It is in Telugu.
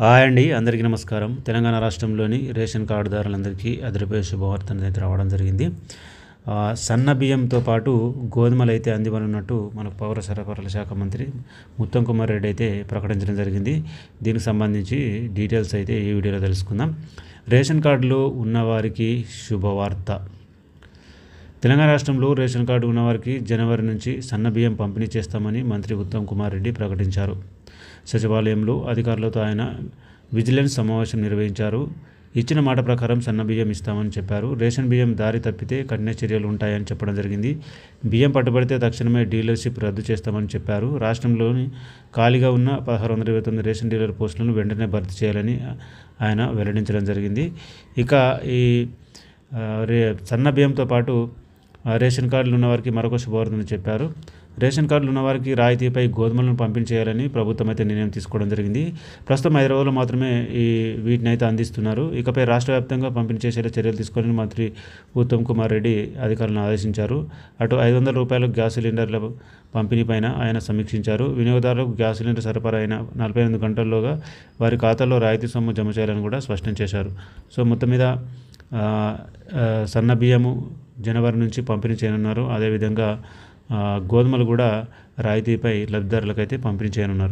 హాయ్ అండి. అందరికీ నమస్కారం. తెలంగాణ రాష్ట్రంలోని రేషన్ కార్డుదారులందరికీ అదిరిపోయే శుభవార్త అనేది రావడం జరిగింది. సన్న బియ్యంతో పాటు గోధుమలైతే అందివ్వనున్నట్టు మన పౌర సరఫరాల శాఖ మంత్రి ముత్తం కుమార్ రెడ్డి అయితే ప్రకటించడం జరిగింది. దీనికి సంబంధించి డీటెయిల్స్ అయితే ఈ వీడియోలో తెలుసుకుందాం. రేషన్ కార్డులో ఉన్నవారికి శుభవార్త. తెలంగాణ రాష్ట్రంలో రేషన్ కార్డు ఉన్నవారికి జనవరి నుంచి సన్న బియ్యం పంపిణీ చేస్తామని మంత్రి ఉత్తమ్ కుమార్ రెడ్డి ప్రకటించారు. సచివాలయంలో అధికారులతో ఆయన విజిలెన్స్ సమావేశం నిర్వహించారు. ఇచ్చిన మాట ప్రకారం సన్న బియ్యం ఇస్తామని చెప్పారు. రేషన్ బియ్యం దారి తప్పితే కఠిన చర్యలు ఉంటాయని చెప్పడం జరిగింది. బియ్యం పట్టుబడితే తక్షణమే డీలర్షిప్ రద్దు చేస్తామని చెప్పారు. రాష్ట్రంలోని ఖాళీగా ఉన్న 1629 రేషన్ డీలర్ పోస్టులను వెంటనే భర్తీ చేయాలని ఆయన వెల్లడించడం జరిగింది. ఇక ఈ సన్న బియ్యంతో పాటు రేషన్ కార్డులు ఉన్నవారికి మరొక శుభవార్తను చెప్పారు. రేషన్ కార్డులు ఉన్నవారికి రాయితీపై గోధుమలను పంపిణీ చేయాలని ప్రభుత్వం అయితే నిర్ణయం తీసుకోవడం జరిగింది. ప్రస్తుతం హైదరాబాద్లో మాత్రమే వీటిని అయితే అందిస్తున్నారు. ఇకపై రాష్ట్ర వ్యాప్తంగా పంపిణీ చేసేలా చర్యలు తీసుకోవాలని మంత్రి ఉత్తమ్ కుమార్ రెడ్డి అధికారులను ఆదేశించారు. అటు 500 రూపాయల గ్యాస్ సిలిండర్ల పంపిణీపైన ఆయన సమీక్షించారు. వినియోగదారులకు గ్యాస్ సిలిండర్ సరఫరా అయిన 48 గంటల్లోగా వారి ఖాతాలో రాయితీ సొమ్ము జమ చేయాలని కూడా స్పష్టం చేశారు. సో మొత్తం మీద సన్న బియ్యము జనవరి నుంచి పంపిణీ చేయనున్నారు. అదేవిధంగా గోధుమలు కూడా రాయితీపై లబ్ధిదారులకైతే పంపిణీ చేయనున్నారు.